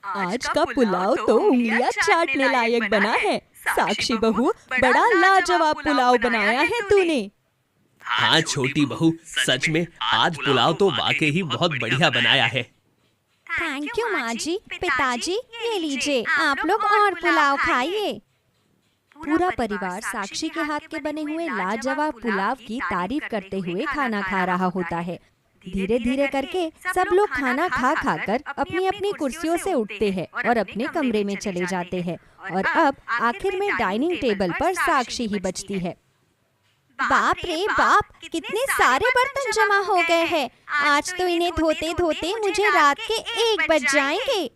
आज का पुलाव तो उंगलियां चाटने लायक बना है। साक्षी बहू, बड़ा लाजवाब पुलाव बनाया है तूने। हाँ छोटी बहू, सच में आज पुलाव तो वाकई ही बहुत बढ़िया बनाया है। थैंक यू माँ जी। पिताजी, ये लीजिए, आप लोग और पुलाव खाइए। पूरा परिवार साक्षी के हाथ के बने हुए लाजवाब पुलाव की तारीफ करते हुए खाना खा रहा होता है। धीरे धीरे करके सब लोग खाना खा खाकर अपनी अपनी कुर्सियों से उठते हैं और अपने कमरे में चले जाते हैं। और अब आखिर में डाइनिंग टेबल पर साक्षी ही बचती है। बाप रे बाप, कितने सारे बर्तन जमा हो गए हैं। आज तो इन्हें धोते धोते मुझे रात के 1 बज जाएंगे।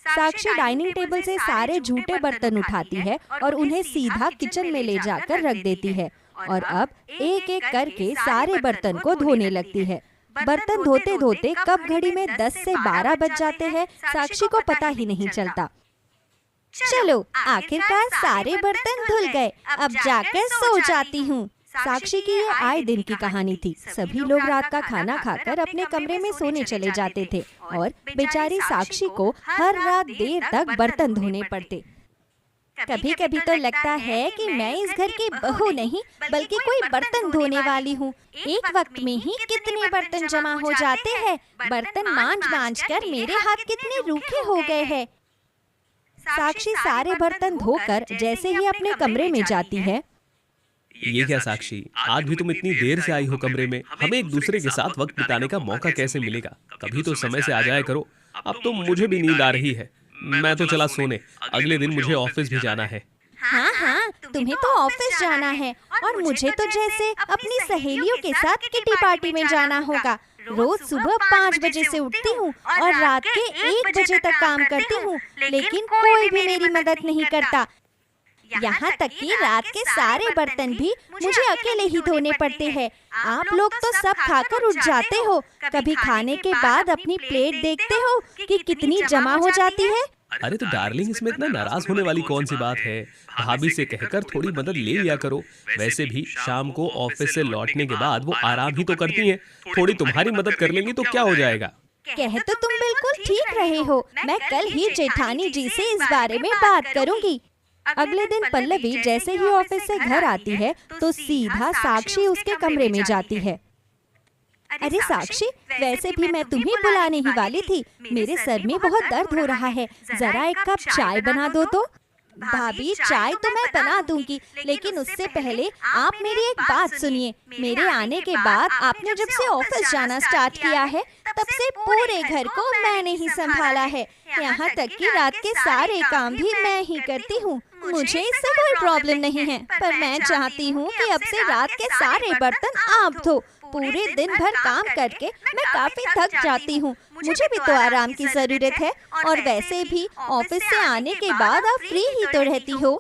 साक्षी डाइनिंग टेबल से सारे झूठे बर्तन उठाती है और उन्हें सीधा किचन में ले जाकर रख देती है। और अब एक एक करके सारे बर्तन को धोने लगती है। बर्तन धोते धोते कब घड़ी में 10 से 12 बज जाते हैं, साक्षी को पता ही नहीं चलता। चलो, आखिरकार सारे बर्तन धुल गए, अब जाकर सो जाती हूँ। साक्षी की ये आए दिन की कहानी थी। सभी लोग रात का खाना खाकर अपने कमरे में सोने चले जाते थे और बेचारी साक्षी को हर रात देर तक बर्तन धोने पड़ते। कभी कभी तो लगता है कि मैं इस घर की बहू नहीं बल्कि कोई बर्तन धोने वाली हूँ। एक वक्त में ही कितने बर्तन जमा हो जाते हैं। बर्तन मांज मांज कर मेरे हाथ कितने रूखे हो गए हैं। साक्षी सारे बर्तन धोकर जैसे ही अपने कमरे में जाती है। ये क्या साक्षी, आज भी तुम इतनी देर से आई हो कमरे में? हमें एक दूसरे के साथ वक्त बिताने का मौका कैसे मिलेगा? कभी तो समय से आ जाया करो। अब तो मुझे भी नींद आ रही है। मैं तो चला सोने, अगले दिन मुझे ऑफिस भी जाना है। हाँ हाँ, तुम्हें तो ऑफिस जाना है और मुझे तो जैसे अपनी सहेलियों के साथ किटी पार्टी में जाना होगा। रोज सुबह 5 बजे से उठती हूँ और रात के 1 बजे तक काम करती हूँ, लेकिन कोई भी मेरी मदद नहीं करता। यहाँ तक कि रात के सारे बर्तन भी मुझे अकेले ही धोने पड़ते हैं। आप लोग तो सब खाकर उठ जाते हो, कभी खाने के बाद अपनी प्लेट देखते हो कि कितनी जमा हो जाती है। अरे तो डार्लिंग, इसमें इतना नाराज होने वाली कौन सी बात है? भाभी से कहकर थोड़ी मदद ले लिया करो। वैसे भी शाम को ऑफिस से लौटने के बाद वो आराम ही तो करती हैं। थोड़ी तुम्हारी मदद कर लेंगी तो क्या हो जाएगा? कह तो तुम बिल्कुल ठीक रहे हो। मैं कल ही जेठानी जी से इस बारे में बात करूंगी। अगले दिन पल्लवी जैसे ही ऑफिस से घर आती है तो सीधा साक्षी उसके कमरे में जाती है। अरे साक्षी, वैसे भी मैं तुम्हें बुलाने ही वाली थी। मेरे सर में बहुत दर्द हो रहा है, जरा एक कप चाय बना दो तो। भाभी, चाय तो मैं बना दूंगी, लेकिन उससे पहले आप मेरी एक बात सुनिए। मेरे आने के बाद आपने जब से ऑफिस जाना स्टार्ट किया है, तब से पूरे घर को मैंने ही संभाला है। यहाँ तक कि रात के सारे काम भी मैं ही करती हूँ। मुझे इससे कोई प्रॉब्लम नहीं है, पर मैं चाहती हूँ कि अब से रात के सारे बर्तन आप धो। पूरे दिन भर काम करके मैं काफी थक जाती हूँ। मुझे भी तो आराम की जरूरत है। और वैसे भी ऑफिस से आने के बाद आप फ्री ही तो रहती हो।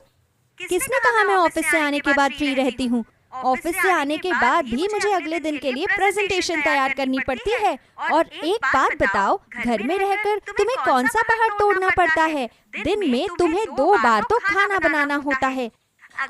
किसने कहा मैं ऑफिस से आने के बाद फ्री रहती हूँ? ऑफिस से आने के बाद भी मुझे अगले दिन के लिए प्रेजेंटेशन तैयार करनी पड़ती है। और एक बात बताओ, घर में रहकर तुम्हें कौन सा पहाड़ तोड़ना पड़ता है? दिन में तुम्हें 2 बार तो खाना बनाना होता है।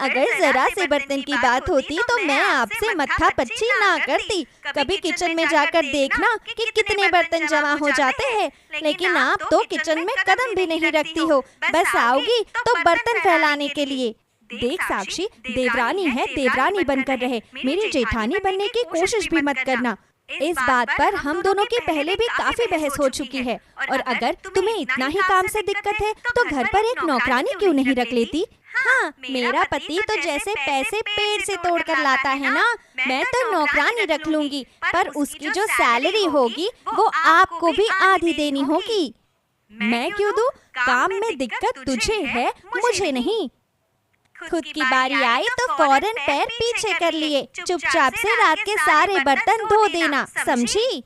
अगर जरा से बर्तन की बात होती तो मैं आपसे मत्था पच्ची ना करती। कभी किचन में जाकर देखना कि कितने बर्तन जमा हो जाते हैं, लेकिन आप तो किचन में कदम भी नहीं रखती हो। बस आओगी तो बर्तन फैलाने के लिए। देख साक्षी, देवरानी है, देवरानी बनकर रहे। मेरी जेठानी बनने की कोशिश भी मत करना। इस बात पर हम दोनों की पहले भी काफी बहस हो चुकी है। और अगर तुम्हें इतना ही काम से दिक्कत है तो घर पर एक नौकरानी क्यों नहीं रख लेती? हाँ, मेरा पति तो जैसे पैसे पेड़ से तोड़कर लाता है ना, मैं तो नौकरानी रख लूंगी, पर उसकी जो सैलरी होगी वो आपको भी आधी देनी होगी। मैं क्यों दूं? काम में दिक्कत तुझे है, मुझे नहीं। खुद की बारी आई तो फौरन पैर पीछे कर लिए। चुपचाप से रात के सारे बर्तन धो देना, समझी?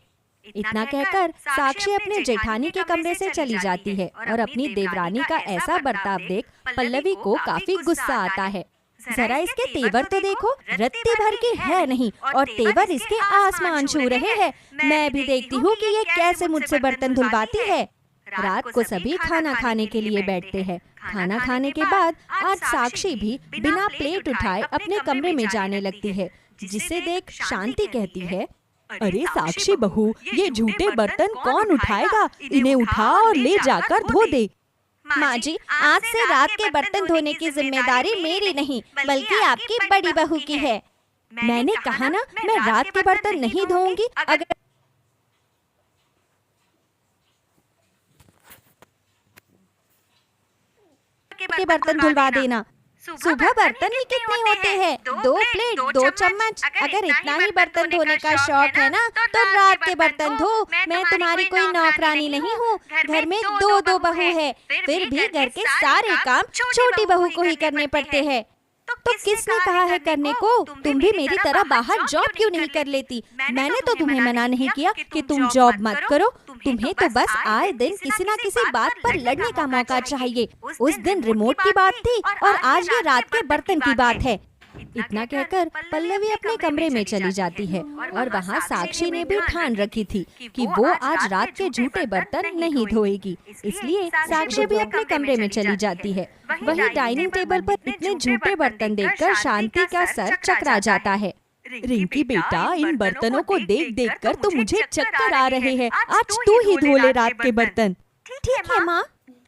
इतना कहकर साक्षी अपने जेठानी के कमरे से चली जाती है और अपनी देवरानी का ऐसा बर्ताव देख पल्लवी को काफी गुस्सा आता है। जरा इसके तेवर तो देखो, रत्ती भर की है नहीं और तेवर इसके आसमान छू रहे हैं। मैं भी देखती हूँ कि ये कैसे मुझसे बर्तन धुलवाती है। रात को सभी खाना खाने के लिए बैठते हैं। खाना खाने के बाद आज साक्षी भी बिना प्लेट उठाए अपने कमरे में जाने लगती है, जिसे देख शांति कहती है, अरे साक्षी बहू, ये झूठे बर्तन कौन उठाएगा? इन्हें उठा और ले जाकर धो दे। माँ जी, आज से रात के बर्तन धोने की जिम्मेदारी मेरी नहीं बल्कि आपकी बड़ी बहू की है। मैंने कहा ना, मैं रात के बर्तन नहीं धोऊंगी। अगर के बर्तन धुलवा देना। सुबह बर्तन ही कितने होते हैं? 2 प्लेट, 2 चम्मच। अगर इतना ही बर्तन धोने का शौक है ना तो रात के बर्तन धो। मैं तुम्हारी कोई नौकरानी नहीं हूँ। घर में 2 बहू है, फिर भी घर के सारे काम छोटी बहू को ही करने पड़ते हैं। तो किसने कहा है करने को? तुम भी मेरी तरह बाहर जॉब क्यों नहीं कर लेती? मैंने तो तुम्हें मना नहीं किया कि तुम जॉब मत करो। तुम्हें तो बस आए दिन किसी न किसी बात पर लड़ने का मौका चाहिए। उस दिन रिमोट की बात थी और आज ये रात के बर्तन की बात है। इतना कहकर पल्लवी अपने कमरे में चली जाती है और वहाँ साक्षी ने भी ठान रखी थी कि वो आज रात के झूठे बर्तन नहीं धोएगी। इसलिए साक्षी भी अपने कमरे में चली जाती है। वही डाइनिंग टेबल पर इतने झूठे बर्तन देखकर शांति का सर चकरा जाता है। रिंकी बेटा, इन बर्तनों को देख देख कर तो मुझे चक्कर आ रहे हैं। आज तू ही धो ले रात के बर्तन। ठीक है माँ।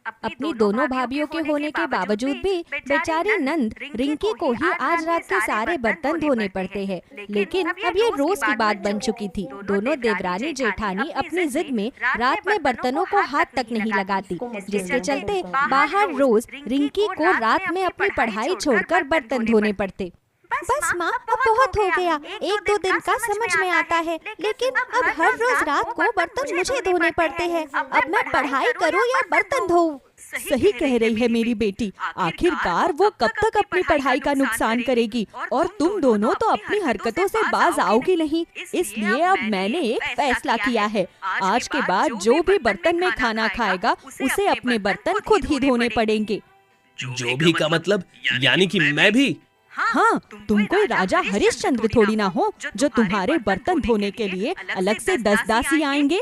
अपनी दोनों भाभीियों के होने के बावजूद भी बेचारी नंद रिंकी को ही आज रात के सारे बर्तन धोने पड़ते हैं। लेकिन अब ये रोज की बात बन चुकी थी। दोनों देवरानी जेठानी अपनी जिद में रात में बर्तनों को हाथ तक नहीं लगाती, जिसके चलते बाहर रोज रिंकी को रात में अपनी पढ़ाई छोड़कर बर्तन धोने पड़ते। बस माँ, अब बहुत हो गया। 1-2 दिन का समझ में आता है, लेकिन अब हर रोज रात को बर्तन मुझे धोने पड़ते हैं। अब मैं पढ़ाई करूँ या बर्तन धोऊं? सही कह रही है मेरी बेटी। आखिरकार वो कब तक अपनी पढ़ाई का नुकसान करेगी और तुम दोनों तो अपनी हरकतों से बाज आओगी नहीं। इसलिए अब मैंने एक फैसला किया है। आज के बाद जो भी बर्तन में खाना खाएगा उसे अपने बर्तन खुद ही धोने पड़ेंगे। जो भी का मतलब? यानी कि मैं भी? हाँ, तुम कोई राजा हरिश्चंद्र थोड़ी ना हो जो तुम्हारे बर्तन धोने के लिए अलग से 10 दासी आएंगे।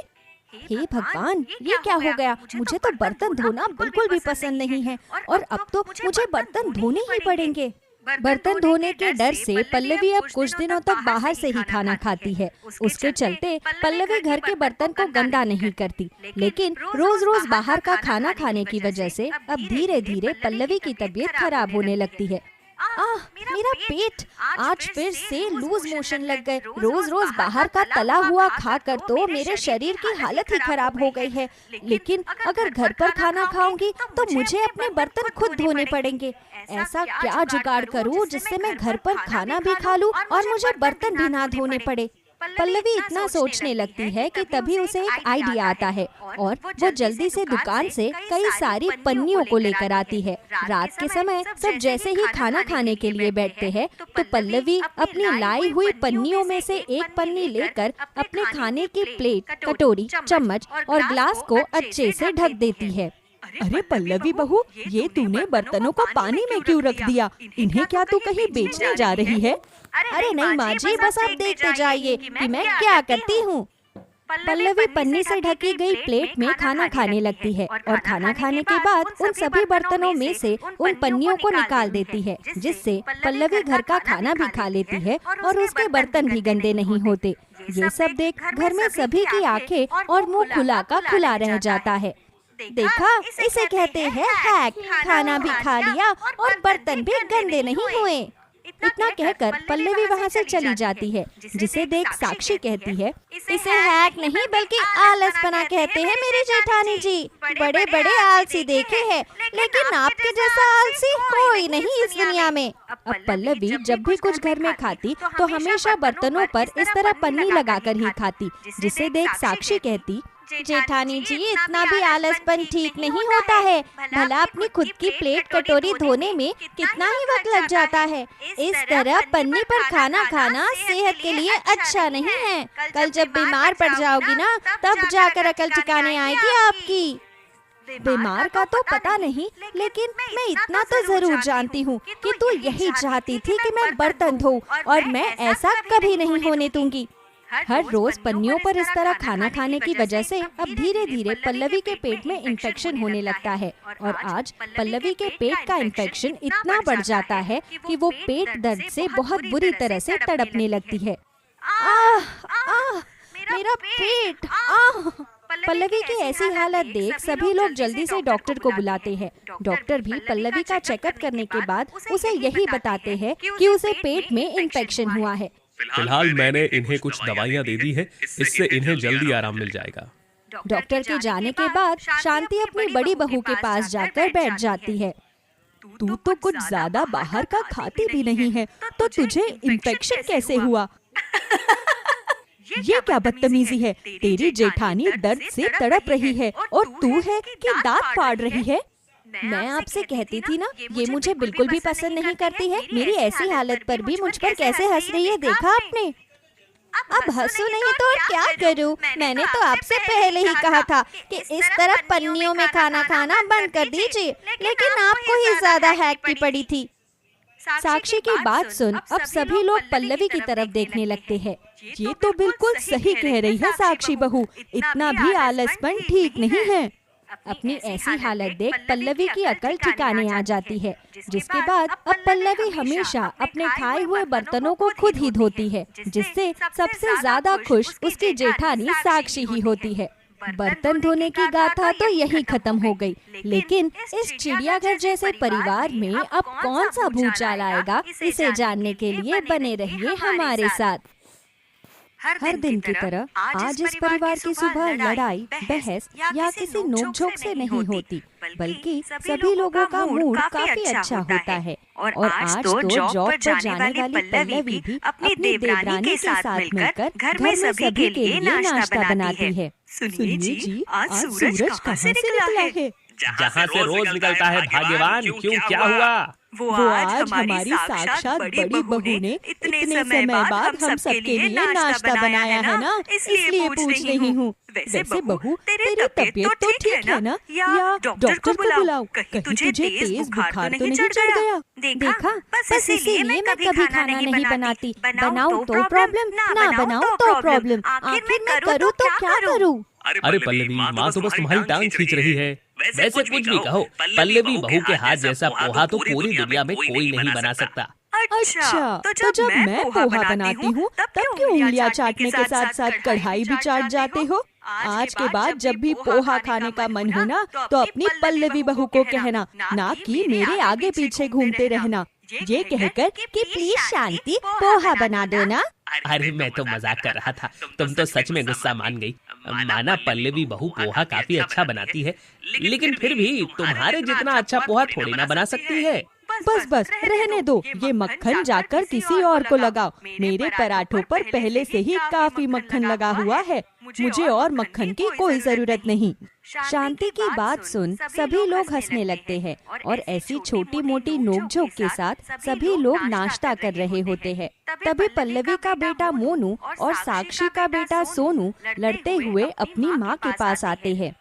हे भगवान, ये क्या हो गया? मुझे तो बर्तन धोना बिल्कुल भी पसंद नहीं है और अब तो मुझे बर्तन धोने ही पड़ेंगे। बर्तन धोने के डर से पल्लवी अब कुछ दिनों तक बाहर से ही खाना खाती है। उसके चलते पल्लवी घर के बर्तन को गंदा नहीं करती, लेकिन रोज रोज बाहर का खाना खाने की वजह से अब धीरे धीरे पल्लवी की तबीयत खराब होने लगती है। मेरा पेट आज फिर से लूज मोशन लग गए। रोज रोज बाहर का तला हुआ खाकर तो मेरे शरीर की हालत ही खराब हो गई है। लेकिन अगर घर पर खाना खाऊंगी तो मुझे अपने बर्तन खुद धोने पड़ेंगे। ऐसा क्या जुगाड़ करूं जिससे मैं घर पर खाना भी खा लूं और मुझे बर्तन भी ना धोने पड़े। पल्लवी इतना सोचने लगती है कि तभी उसे एक आइडिया आता है और वो जल्दी से दुकान से कई सारी पन्नियों को लेकर आती है। रात के समय सब जैसे ही खाना खाने के लिए बैठते हैं तो पल्लवी अपनी लाई हुई पन्नियों में से एक पन्नी लेकर अपने खाने की प्लेट, कटोरी, चम्मच और ग्लास को अच्छे से ढक देती है। अरे पल्लवी बहू, ये तूने बर्तनों को पानी में क्यों रख दिया? इन्हें क्या तू कहीं बेचने जा रही है? अरे नहीं माँ जी, बस आप देखते जाइए कि मैं क्या करती हूँ। पल्लवी पन्नी से ढकी गई प्लेट में खाना खाने लगती है और खाना खाने के बाद उन सभी बर्तनों में से उन पन्नियों को निकाल देती है, जिससे पल्लवी घर का खाना भी खा लेती है और उसके बर्तन भी गंदे नहीं होते। ये सब देख घर में सभी की आंखें और मुंह खुला का खुला रह जाता है। देखा, इसे कहते हैं हैक। खाना भी खा लिया और बर्तन भी गंदे नहीं हुए। इतना कहकर पल्लवी वहाँ से चली जाती है, जिसे देख साक्षी कहती है, इसे हैक नहीं बल्कि आलसपना कहते हैं मेरी जेठानी जी। बड़े बड़े आलसी देखे हैं, लेकिन आपके जैसा आलसी कोई नहीं इस दुनिया में। अब पल्लवी जब भी कुछ घर में खाती तो हमेशा बर्तनों पर इस तरह पन्नी लगाकर ही खाती, जिसे देख साक्षी कहती, जेठानी जी, इतना भी आलसपन ठीक नहीं होता है। भला अपनी खुद की प्लेट कटोरी धोने में कितना ही वक्त लग जाता है। इस तरह पन्नी पर खाना खाना सेहत के लिए अच्छा नहीं है। कल जब बीमार पड़ जाओगी ना, तब जाकर अकल ठिकाने आएगी आपकी। बीमार का तो पता नहीं, लेकिन मैं इतना तो जरूर जानती हूँ कि तू यही चाहती थी कि मैं बर्तन धोऊं और मैं ऐसा कभी नहीं होने दूंगी। हर रोज पन्नियों पर इस तरह खाना खाने की वजह से अब धीरे धीरे पल्लवी के पेट में इन्फेक्शन होने लगता है और आज पल्लवी के पेट का इन्फेक्शन इतना बढ़ जाता है कि वो पेट दर्द से बहुत बुरी तरह से तड़पने लगती है। मेरा पेट। पल्लवी की ऐसी हालत देख सभी लोग जल्दी से डॉक्टर को बुलाते हैं। डॉक्टर भी पल्लवी का चेकअप करने के बाद उसे यही बताते हैं कि उसे पेट में इन्फेक्शन हुआ है। फिलहाल मैंने इन्हें कुछ दवाइयाँ दे दी है, इससे इन्हें जल्दी आराम मिल जाएगा। डॉक्टर के जाने के बाद शांति अपनी बड़ी बहू के पास जाकर बैठ जाती है। तू तो कुछ ज्यादा बाहर का खाती भी नहीं है, तो तुझे इन्फेक्शन कैसे हुआ? ये क्या बदतमीजी है? तेरी जेठानी दर्द से तड़प रही है और तू है कि दांत फाड़ रही है। मैं आपसे कहती थी ना, ये मुझे बिल्कुल भी पसंद नहीं करती है। मेरी ऐसी हालत पर भी मुझ पर कैसे हंस रही है, देखा आपने? अब हंसू नहीं तो और क्या करूं? मैंने तो आपसे पहले ही कहा था कि इस तरह पन्नियों में खाना खाना बंद कर दीजिए, लेकिन आपको ही ज्यादा हैक की पड़ी थी। साक्षी की बात सुन अब सभी लोग पल्लवी की तरफ देखने लगते हैं। ये तो बिल्कुल सही कह रही है साक्षी बहू, इतना भी आलसपन ठीक नहीं है। अपनी ऐसी हालत देख पल्लवी की अकल ठिकाने आ जाती है, जिसके बाद अब पल्लवी हमेशा अपने खाए हुए बर्तनों को खुद ही धोती है, जिससे सबसे ज्यादा खुश उसकी जेठानी साक्षी ही होती है। बर्तन धोने की गाथा तो यही खत्म हो गई, लेकिन इस चिड़ियाघर जैसे परिवार में अब कौन सा भूचाल आएगा, इसे जानने के लिए बने रहिए हमारे साथ। हर दिन की तरह आज इस परिवार की सुबह लड़ाई, बहस या किसी नोकझोंक से नहीं होती, बल्कि सभी लोगों का मूड काफी अच्छा होता है। और आज तो जॉब पर जाने वाली पल्लवी भी अपनी देवरानी के साथ मिलकर घर में सभी के लिए नाश्ता बनाती है। सुनिए जी, आज सूरज कहाँ से निकला है? जहाँ से रोज निकलता है भाग्यवान, क्यों क्या हुआ? वो आज हमारी साक्षात बड़ी बहू ने इतने समय बाद हम सबके लिए नाश्ता बनाया है ना, इसलिए पूछ रही हूँ। वैसे बहू, तेरी तबीयत तो ठीक है ना? या डॉक्टर को बुलाऊं? कहीं तुझे तेज बुखार तो नहीं चढ़ गया? देखा, बस इसीलिए मैं कभी खाना नहीं बनाती। बनाऊं तो प्रॉब्लम, ना बनाऊं तो प्रॉब्लम। आखिर मैं करूँ तो क्या करूँ? अरे पल्लवी, माँ तो बस तुम्हारी टांग खींच रही है। वैसे कुछ भी कहो, पल्लवी बहू के हाथ जैसा पोहा तो पूरी दुनिया में कोई नहीं बना सकता। अच्छा, तो जब मैं पोहा बनाती हूँ तब क्यों उंगलियां चाटने के साथ साथ कढ़ाई भी चाट जाते हो? आज के बाद जब भी पोहा खाने का मन हो ना, तो अपनी पल्लवी बहू को कहना, ना कि मेरे आगे पीछे घूमते रहना। ये कहकर कि प्लीज शांति पोहा बना दो ना। अरे मैं तो मजाक कर रहा था, तुम तो सच में गुस्सा मान गई। माना पल्लवी बहू पोहा काफी अच्छा बनाती है, लेकिन फिर भी तुम्हारे जितना अच्छा पोहा थोड़ी ना बना सकती है। बस रहने दो, ये मक्खन जाकर किसी और को लगाओ। मेरे पराठों पर पहले से ही काफी मक्खन लगा हुआ है, मुझे और मक्खन की कोई जरूरत नहीं। शांति की बात सुन सभी लोग हंसने लगते हैं और ऐसी छोटी मोटी नोकझोंक के साथ सभी लोग नाश्ता कर रहे होते हैं। तभी पल्लवी का बेटा मोनू और साक्षी का बेटा सोनू लड़ते हुए अपनी माँ के पास आते हैं।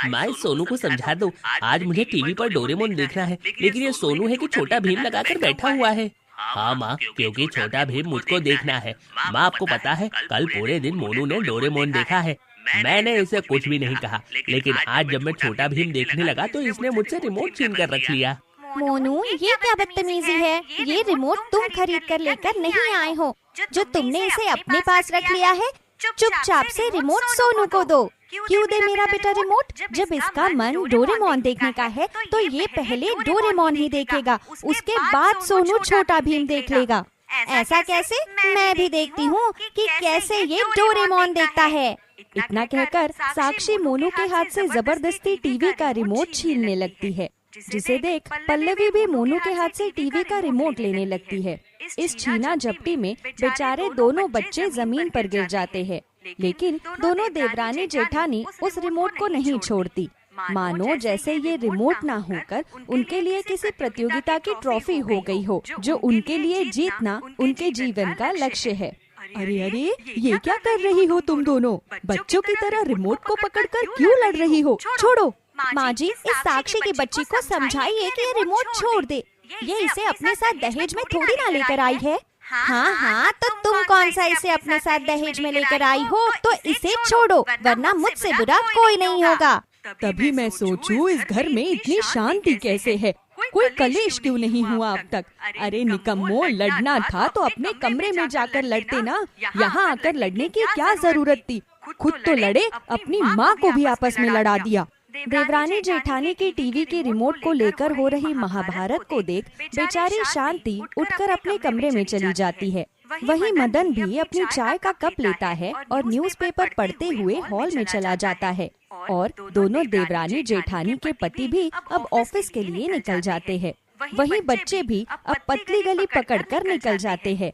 माँ, सोनू को समझा दो, आज मुझे टीवी पर डोरेमोन देखना है, लेकिन ये सोनू है कि छोटा भीम लगाकर बैठा हुआ है। हाँ माँ, क्योंकि छोटा भीम मुझको देखना है। माँ, आपको पता है कल पूरे दिन मोनू ने डोरेमोन देखा है। मैंने इसे कुछ भी नहीं कहा, लेकिन आज जब मैं छोटा भीम देखने लगा तो इसने मुझसे रिमोट छीन कर रख लिया। मोनू, ये क्या बदतमीजी है? ये रिमोट तुम खरीद कर लेकर नहीं आए हो, जो तुमने इसे अपने पास रख लिया है। चुपचाप से रिमोट सोनू को दो। क्यों दे मेरा बेटा रिमोट? जब इसका मन डोरेमोन देखने का है तो ये पहले डोरेमोन ही देखेगा, उसके बाद सोनू छोटा भीम देख लेगा। ऐसा कैसे? मैं भी देखती हूँ कि कैसे ये डोरेमोन देखता है। इतना कहकर साक्षी मोनू के हाथ से जबरदस्ती टीवी का रिमोट छीनने लगती है, जिसे देख पल्लवी भी मोनू के हाथ से टीवी का रिमोट लेने लगती है। इस छीना झपटी में बेचारे दोनों बच्चे जमीन पर गिर जाते हैं, लेकिन दोनों देवरानी जेठानी उस रिमोट को नहीं छोड़ती, मानो जैसे ये रिमोट ना होकर उनके लिए किसी प्रतियोगिता की ट्रॉफी हो गई हो, जो उनके लिए जीतना उनके जीवन का लक्ष्य है। अरे ये क्या कर रही हो तुम दोनों? बच्चों की तरह रिमोट को पकड़कर क्यों लड़ रही हो? छोड़ो। माँ जी, इस साक्षी की बच्ची को समझाइए कि ये रिमोट छोड़ दे। ये इसे अपने साथ दहेज में थोड़ी ना लेकर आई है। हाँ, तो तुम कौन सा इसे अपने साथ दहेज में लेकर आई हो? तो इसे छोड़ो, वरना मुझसे बुरा कोई नहीं होगा। तभी मैं सोचूं इस घर में इतनी शांति कैसे है। कोई कलेश क्यों नहीं हुआ अब तक? अरे निकम्मो, लड़ना था तो अपने कमरे में जाकर लड़ते ना, यहाँ आकर लड़ने की क्या जरूरत थी? खुद तो लड़े, अपनी माँ को भी आपस में लड़ा दिया। देवरानी जेठानी की टीवी के रिमोट को लेकर हो रही महाभारत को देख बेचारी शांति उठकर अपने कमरे में चली जाती है। वहीं मदन भी अपनी चाय का कप लेता है और न्यूज़पेपर पढ़ते हुए हॉल में चला जाता है। और दोनों देवरानी जेठानी के पति भी अब ऑफिस के लिए निकल जाते हैं। वहीं बच्चे भी अब पतली गली पकड़कर निकल जाते हैं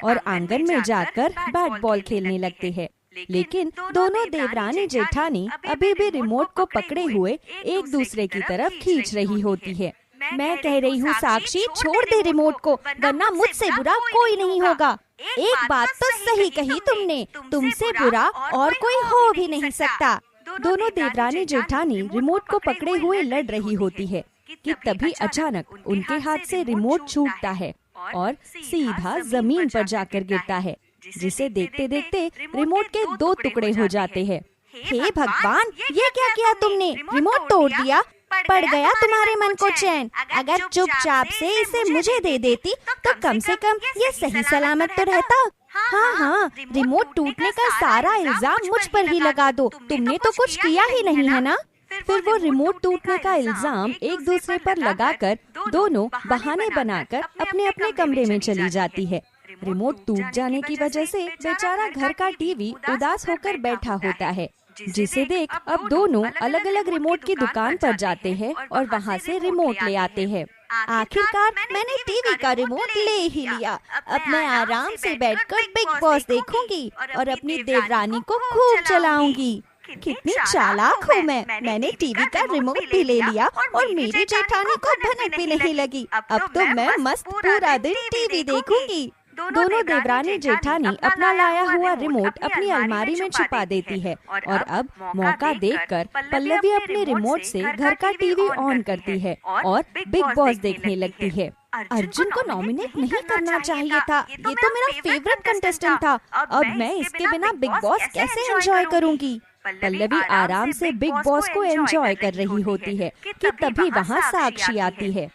और आंगन में जाकर बैट बॉल खेलने लगते हैं। लेकिन दोनों देवरानी जेठानी अभी भी रिमोट को पकड़े हुए एक दूसरे की तरफ खींच रही होती है। मैं कह रही हूँ साक्षी, छोड़ दे रिमोट को, वरना मुझसे बुरा कोई नहीं होगा। एक बात तो सही कही तुमने, तुमसे बुरा और कोई हो भी नहीं सकता। दोनों देवरानी जेठानी रिमोट को पकड़े हुए लड़ रही होती है कि तभी अचानक उनके हाथ से रिमोट छूटता है और सीधा जमीन पर जाकर गिरता है, जिसे देखते देखते रिमोट के 2 टुकड़े हो जाते हैं। हे भगवान, ये क्या किया तुमने? रिमोट तोड़ दिया। पड़ गया तुम्हारे मन को चैन। अगर चुपचाप से इसे मुझे दे देती तो कम से कम ये सही सलामत तो रहता। हाँ, रिमोट टूटने का सारा इल्जाम मुझ पर ही लगा दो, तुमने तो कुछ किया ही नहीं है ना। फिर वो रिमोट टूटने का इल्जाम एक दूसरे पर लगाकर दोनों बहाने बनाकर अपने अपने कमरे में चली जाती है। रिमोट टूट जाने की वजह से बेचारा घर का टीवी उदास होकर बैठा होता है, जिसे देख अब दोनों अलग अलग रिमोट की दुकान पर जाते हैं और वहाँ से रिमोट ले आते हैं। आखिरकार मैंने टीवी का रिमोट ले ही लिया। अब मैं आराम से बैठकर बिग बॉस देखूंगी और अपनी देवरानी को खूब चलाऊंगी। कितनी चालाक हूँ मैं। मैंने टीवी का रिमोट भी ले लिया और मेरी जेठानी को भनक भी नहीं लगी। अब तो मैं मस्त पूरा दिन टीवी देखूंगी। दोनों देवरानी जेठानी अपना लाया हुआ रिमोट अपनी अलमारी में छुपा देती है और अब मौका देखकर पल्लवी अपने रिमोट से घर का टीवी ऑन करती है और बिग बॉस देखने लगती है। अर्जुन को नॉमिनेट नहीं करना चाहिए था, ये तो मेरा फेवरेट कंटेस्टेंट था। अब मैं इसके बिना बिग बॉस कैसे एंजॉय करूंगी? पल्लवी आराम से बिग बॉस को एंजॉय कर रही होती है कि तभी वहाँ साक्षी आती है।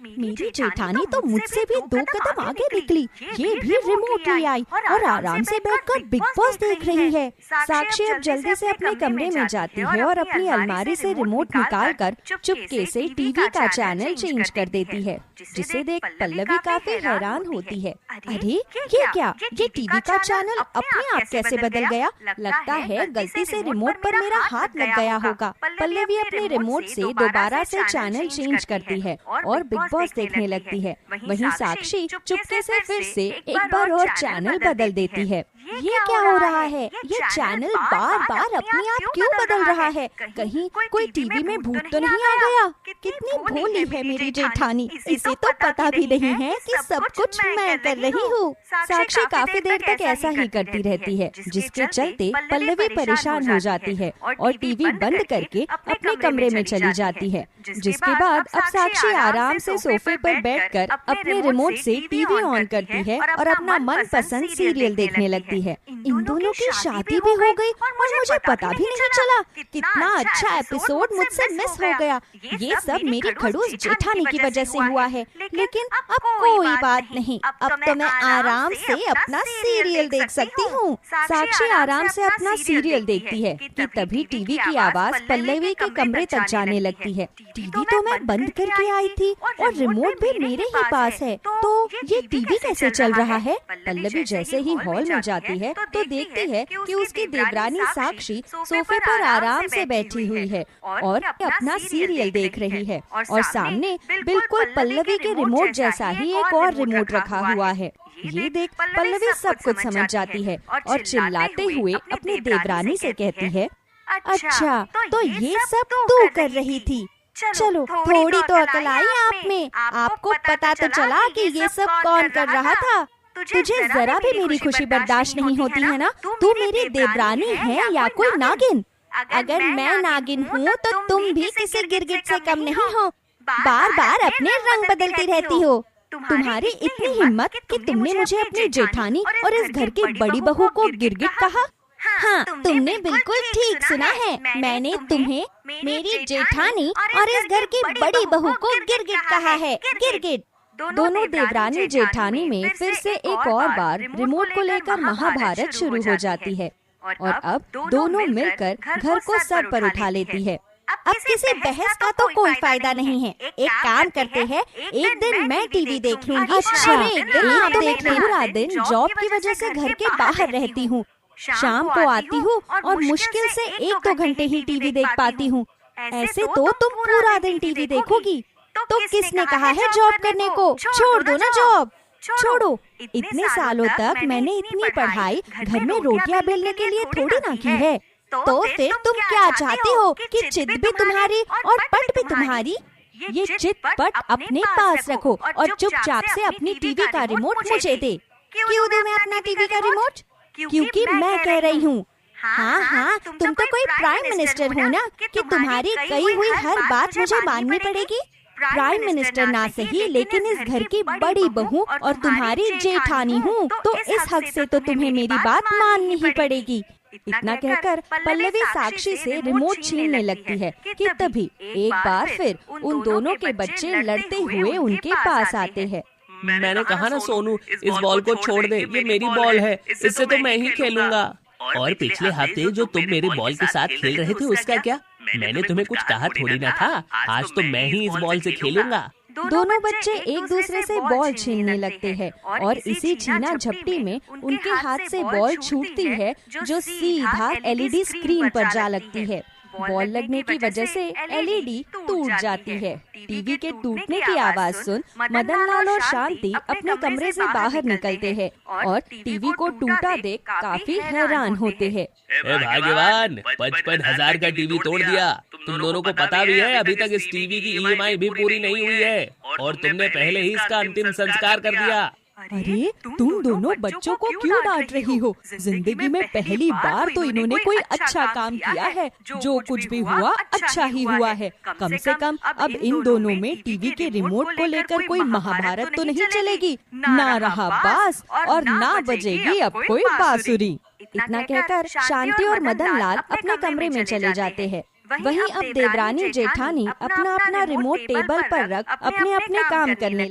मेरी जेठानी तो मुझसे भी 2 कदम आगे निकली, ये भी रिमोट ले आई और आराम से बैठकर बिग बॉस देख रही है। साक्षी अब जल्दी से अपने कमरे में जाती है और अपनी अलमारी से रिमोट निकालकर चुपके से टीवी का चैनल चेंज कर देती है, जिसे देख पल्लवी काफी हैरान होती है। अरे ये क्या, ये टीवी का चैनल अपने आप कैसे बदल गया? लगता है गलती से रिमोट पर मेरा हाथ लग गया होगा। पल्लवी अपने रिमोट से दोबारा से चैनल चेंज करती है और बिग बॉस देखने लगती है। वहीं साक्षी चुपके से फिर से एक बार और चैनल बदल देती है। ये क्या हो रहा है? ये चैनल बार बार अपने आप क्यों बदल रहा है? कहीं कोई टीवी में भूत तो नहीं आ गया? कितनी भोली है मेरी जेठानी, इसे तो पता भी नहीं है कि सब कुछ मैं कर रही हूँ। साक्षी काफी देर तक ऐसा ही करती रहती है, जिसके चलते पल्लवी परेशान हो जाती है और टीवी बंद करके अपने कमरे में चली जाती है। जिसके बाद अब साक्षी आराम से सोफे पर बैठकर अपने रिमोट से टीवी ऑन करती है और अपना मनपसंद सीरियल देखने लगती है। इन दोनों की शादी भी हो गई और मुझे पता भी नहीं चला। कितना अच्छा एपिसोड मुझसे मिस हो गया। ये सब मेरी खड़ूस जेठानी की वजह से हुआ है। लेकिन अब कोई बात नहीं, अब तो मैं आराम से अपना सीरियल देख सकती हूँ। साक्षी आराम से अपना सीरियल देखती है कि तभी टीवी की आवाज पल्लवी के कमरे तक जाने लगती है। टीवी तो मैं बंद करके आई थी और रिमोट भी मेरे ही पास है, तो ये टीवी कैसे चल रहा है? पल्लवी जैसे ही हॉल में जाती है तो देखती है कि उसकी देवरानी साक्षी सोफे पर आराम से बैठी हुई है और अपना सीरियल देख रही है और सामने बिल्कुल पल्लवी के रिमोट जैसा ही एक और रिमोट रखा हुआ है। ये देख पल्लवी सब कुछ समझ जाती है और चिल्लाते हुए अपनी देवरानी से कहती है, अच्छा तो ये सब तू कर रही थी। चलो थोड़ी तो अकल आई आप में। आपको पता तो चला कि ये सब कौन कर रहा था। तुझे जरा भी मेरी खुशी बर्दाश्त नहीं होती है ना? तू मेरी देवरानी है या कोई नागिन? अगर मैं नागिन हूँ तो तुम भी किसी गिरगिट से कम नहीं हो। बार बार अपने रंग बदलती रहती हो। तुम्हारी इतनी हिम्मत कि तुमने मुझे अपनी जेठानी और इस घर की बड़ी बहू को गिरगिट कहा? हाँ, तुमने बिल्कुल ठीक सुना है। मैंने तुम्हें मेरी जेठानी और इस घर की बड़ी बहू को गिरगिट कहा है, गिरगिट। दोनों देवरानी जेठानी में फिर से एक और बार रिमोट को लेकर महाभारत शुरू हो जाती है और अब दोनों मिलकर घर को सर पर उठा लेती है। अब किसी बहस का तो कोई फायदा नहीं है। एक काम करते हैं, एक दिन मैं टीवी देख लूंगी। अच्छा, और एक दिन आप देख लेना। पूरा दिन जॉब की वजह से घर के बाहर रहती हूँ। शाम को आती हूँ और मुश्किल से 1-2 घंटे ही टीवी देख पाती हूँ। ऐसे तो तुम पूरा दिन टीवी देखोगी। तो किसने कहा है जॉब करने को? छोड़ दो ना जॉब। छोड़ो, इतने सालों तक मैंने इतनी पढ़ाई घर में रोटियां बेलने के लिए थोड़ी ना की है। तो फिर तुम क्या चाहती हो कि चित भी तुम्हारी और पट भी तुम्हारी? ये चित पट अपने पास रखो और चुपचाप से अपनी टीवी का रिमोट मुझे दे। क्यों दूं मैं अपना टीवी का रिमोट? क्योंकि मैं कह रही हूँ। हाँ, तुम तो कोई प्राइम मिनिस्टर हो ना कि तुम्हारी कही हुई हर बात मुझे माननी पड़ेगी। प्राइम मिनिस्टर ना सही, लेकिन इस घर की बड़ी बहू और तुम्हारी जेठानी हूँ, तो इस हक से तो तुम्हें मेरी बात माननी ही पड़ेगी। इतना कहकर पल्लवी साक्षी से रिमोट छीनने लगती है कि तभी एक बार फिर उन दोनों के बच्चे लड़ते हुए उनके पास आते हैं। मैंने कहा ना सोनू, इस बॉल को छोड़ दे, ये मेरी बॉल है, इससे तो मैं ही खेलूंगा। और पिछले हफ्ते जो तुम मेरे बॉल के साथ खेल रहे थे उसका क्या? मैंने तुम्हें कुछ कहा थोड़ी ना था। आज तो मैं ही इस बॉल से खेलूंगा। दोनों बच्चे एक दूसरे से बॉल छीनने लगते हैं और इसी छीना झपटी में उनके हाथ से बॉल छूटती है जो सीधा एलईडी स्क्रीन पर जा लगती है। बॉल लगने की वजह से एलईडी टूट जाती है। टीवी के टूटने की आवाज सुन मदन लाल और शांति अपने कमरे से बाहर निकलते हैं और टीवी को टूटा देख काफी हैरान होते हैं। ए भाग्यवान, 55,000 का टीवी तोड़ दिया। तुम दोनों को पता भी है अभी तक इस टीवी की ईएमआई भी पूरी नहीं हुई है और तुमने पहले ही इसका अंतिम संस्कार कर दिया। अरे तुम दोनों बच्चों को क्यों डांट रही हो? जिंदगी में पहली बार तो इन्होंने कोई अच्छा काम किया है। जो कुछ भी हुआ अच्छा ही हुआ है। कम से कम अब इन दोनों में टीवी के रिमोट को लेकर कोई महाभारत तो नहीं चलेगी। ना रहा बांस और ना बजेगी अब कोई बांसुरी। इतना कहकर शांति और मदन लाल अपने कमरे में चले जाते हैं। वहीं अब देवरानी जेठानी अपना अपना रिमोट टेबल पर रख अपने अपने काम करने